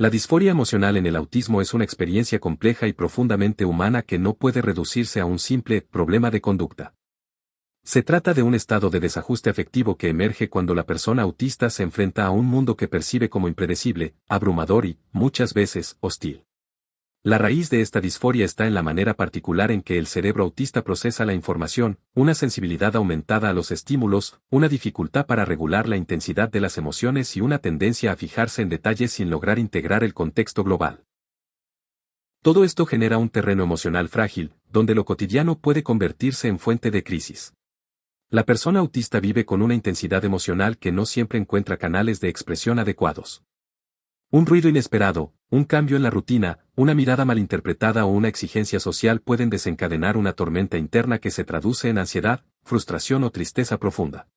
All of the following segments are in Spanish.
La disforia emocional en el autismo es una experiencia compleja y profundamente humana que no puede reducirse a un simple problema de conducta. Se trata de un estado de desajuste afectivo que emerge cuando la persona autista se enfrenta a un mundo que percibe como impredecible, abrumador y, muchas veces, hostil. La raíz de esta disforia está en la manera particular en que el cerebro autista procesa la información, una sensibilidad aumentada a los estímulos, una dificultad para regular la intensidad de las emociones y una tendencia a fijarse en detalles sin lograr integrar el contexto global. Todo esto genera un terreno emocional frágil, donde lo cotidiano puede convertirse en fuente de crisis. La persona autista vive con una intensidad emocional que no siempre encuentra canales de expresión adecuados. Un ruido inesperado, un cambio en la rutina, una mirada malinterpretada o una exigencia social pueden desencadenar una tormenta interna que se traduce en ansiedad, frustración o tristeza profunda.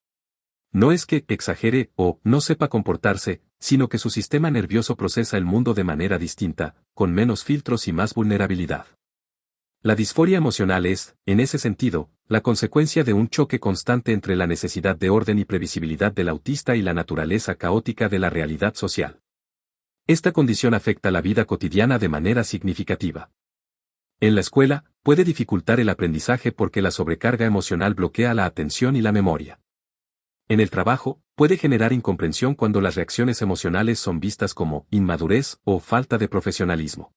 No es que exagere o no sepa comportarse, sino que su sistema nervioso procesa el mundo de manera distinta, con menos filtros y más vulnerabilidad. La disforia emocional es, en ese sentido, la consecuencia de un choque constante entre la necesidad de orden y previsibilidad del autista y la naturaleza caótica de la realidad social. Esta condición afecta la vida cotidiana de manera significativa. En la escuela, puede dificultar el aprendizaje porque la sobrecarga emocional bloquea la atención y la memoria. En el trabajo, puede generar incomprensión cuando las reacciones emocionales son vistas como inmadurez o falta de profesionalismo.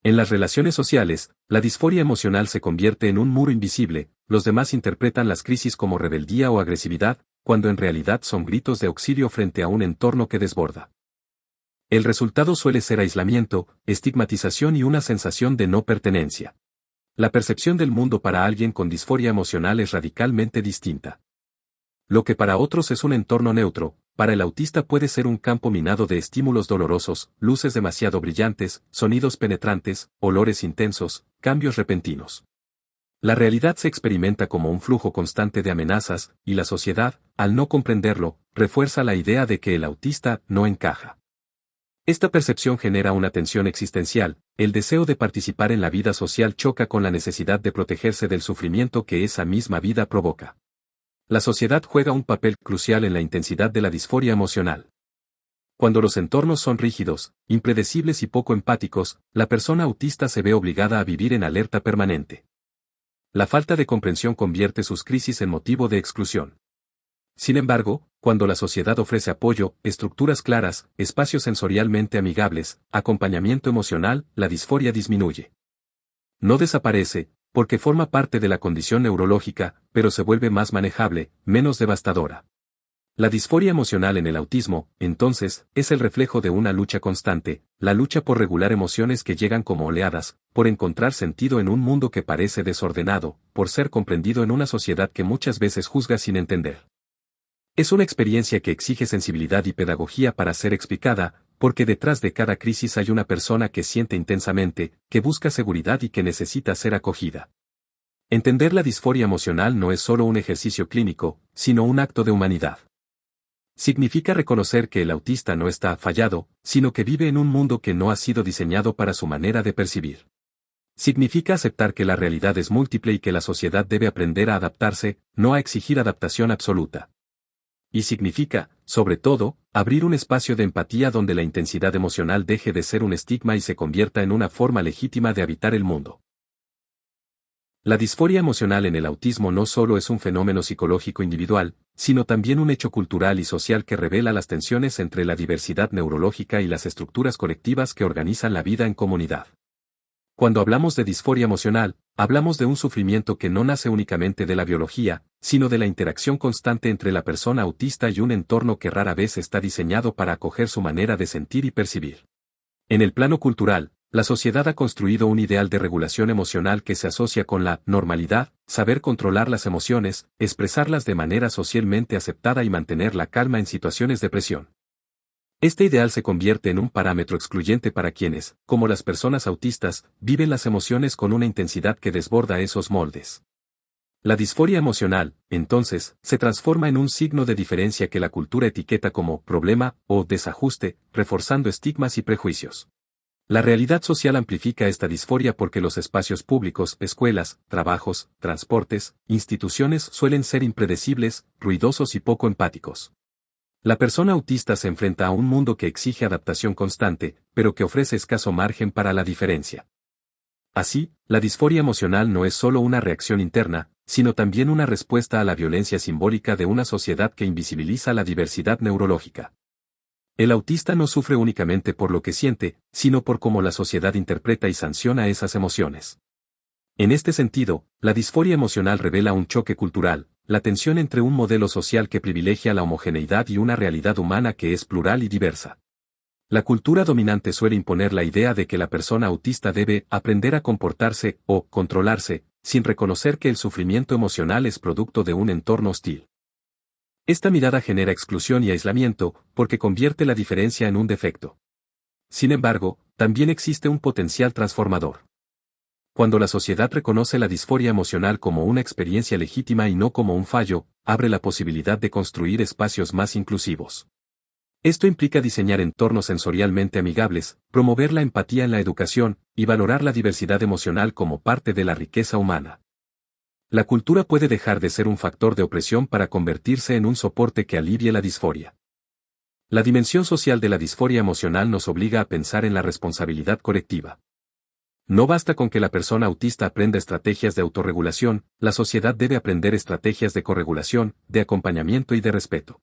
En las relaciones sociales, la disforia emocional se convierte en un muro invisible, los demás interpretan las crisis como rebeldía o agresividad, cuando en realidad son gritos de auxilio frente a un entorno que desborda. El resultado suele ser aislamiento, estigmatización y una sensación de no pertenencia. La percepción del mundo para alguien con disforia emocional es radicalmente distinta. Lo que para otros es un entorno neutro, para el autista puede ser un campo minado de estímulos dolorosos, luces demasiado brillantes, sonidos penetrantes, olores intensos, cambios repentinos. La realidad se experimenta como un flujo constante de amenazas, y la sociedad, al no comprenderlo, refuerza la idea de que el autista no encaja. Esta percepción genera una tensión existencial, el deseo de participar en la vida social choca con la necesidad de protegerse del sufrimiento que esa misma vida provoca. La sociedad juega un papel crucial en la intensidad de la disforia emocional. Cuando los entornos son rígidos, impredecibles y poco empáticos, la persona autista se ve obligada a vivir en alerta permanente. La falta de comprensión convierte sus crisis en motivo de exclusión. Sin embargo, cuando la sociedad ofrece apoyo, estructuras claras, espacios sensorialmente amigables, acompañamiento emocional, la disforia disminuye. No desaparece, porque forma parte de la condición neurológica, pero se vuelve más manejable, menos devastadora. La disforia emocional en el autismo, entonces, es el reflejo de una lucha constante, la lucha por regular emociones que llegan como oleadas, por encontrar sentido en un mundo que parece desordenado, por ser comprendido en una sociedad que muchas veces juzga sin entender. Es una experiencia que exige sensibilidad y pedagogía para ser explicada, porque detrás de cada crisis hay una persona que siente intensamente, que busca seguridad y que necesita ser acogida. Entender la disforia emocional no es solo un ejercicio clínico, sino un acto de humanidad. Significa reconocer que el autista no está fallado, sino que vive en un mundo que no ha sido diseñado para su manera de percibir. Significa aceptar que la realidad es múltiple y que la sociedad debe aprender a adaptarse, no a exigir adaptación absoluta. Y significa, sobre todo, abrir un espacio de empatía donde la intensidad emocional deje de ser un estigma y se convierta en una forma legítima de habitar el mundo. La disforia emocional en el autismo no solo es un fenómeno psicológico individual, sino también un hecho cultural y social que revela las tensiones entre la diversidad neurológica y las estructuras colectivas que organizan la vida en comunidad. Cuando hablamos de disforia emocional, hablamos de un sufrimiento que no nace únicamente de la biología, sino de la interacción constante entre la persona autista y un entorno que rara vez está diseñado para acoger su manera de sentir y percibir. En el plano cultural, la sociedad ha construido un ideal de regulación emocional que se asocia con la normalidad, saber controlar las emociones, expresarlas de manera socialmente aceptada y mantener la calma en situaciones de presión. Este ideal se convierte en un parámetro excluyente para quienes, como las personas autistas, viven las emociones con una intensidad que desborda esos moldes. La disforia emocional, entonces, se transforma en un signo de diferencia que la cultura etiqueta como problema o desajuste, reforzando estigmas y prejuicios. La realidad social amplifica esta disforia porque los espacios públicos, escuelas, trabajos, transportes, instituciones suelen ser impredecibles, ruidosos y poco empáticos. La persona autista se enfrenta a un mundo que exige adaptación constante, pero que ofrece escaso margen para la diferencia. Así, la disforia emocional no es solo una reacción interna, sino también una respuesta a la violencia simbólica de una sociedad que invisibiliza la diversidad neurológica. El autista no sufre únicamente por lo que siente, sino por cómo la sociedad interpreta y sanciona esas emociones. En este sentido, la disforia emocional revela un choque cultural, la tensión entre un modelo social que privilegia la homogeneidad y una realidad humana que es plural y diversa. La cultura dominante suele imponer la idea de que la persona autista debe aprender a comportarse o controlarse, sin reconocer que el sufrimiento emocional es producto de un entorno hostil. Esta mirada genera exclusión y aislamiento, porque convierte la diferencia en un defecto. Sin embargo, también existe un potencial transformador. Cuando la sociedad reconoce la disforia emocional como una experiencia legítima y no como un fallo, abre la posibilidad de construir espacios más inclusivos. Esto implica diseñar entornos sensorialmente amigables, promover la empatía en la educación, y valorar la diversidad emocional como parte de la riqueza humana. La cultura puede dejar de ser un factor de opresión para convertirse en un soporte que alivie la disforia. La dimensión social de la disforia emocional nos obliga a pensar en la responsabilidad colectiva. No basta con que la persona autista aprenda estrategias de autorregulación, la sociedad debe aprender estrategias de corregulación, de acompañamiento y de respeto.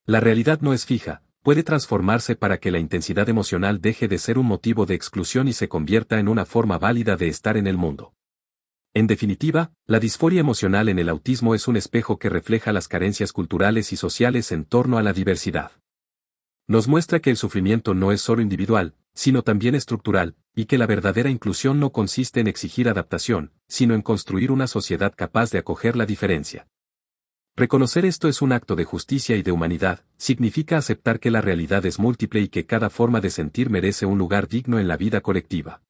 La realidad no es fija, puede transformarse para que la intensidad emocional deje de ser un motivo de exclusión y se convierta en una forma válida de estar en el mundo. En definitiva, la disforia emocional en el autismo es un espejo que refleja las carencias culturales y sociales en torno a la diversidad. Nos muestra que el sufrimiento no es solo individual, sino también estructural, y que la verdadera inclusión no consiste en exigir adaptación, sino en construir una sociedad capaz de acoger la diferencia. Reconocer esto es un acto de justicia y de humanidad, significa aceptar que la realidad es múltiple y que cada forma de sentir merece un lugar digno en la vida colectiva.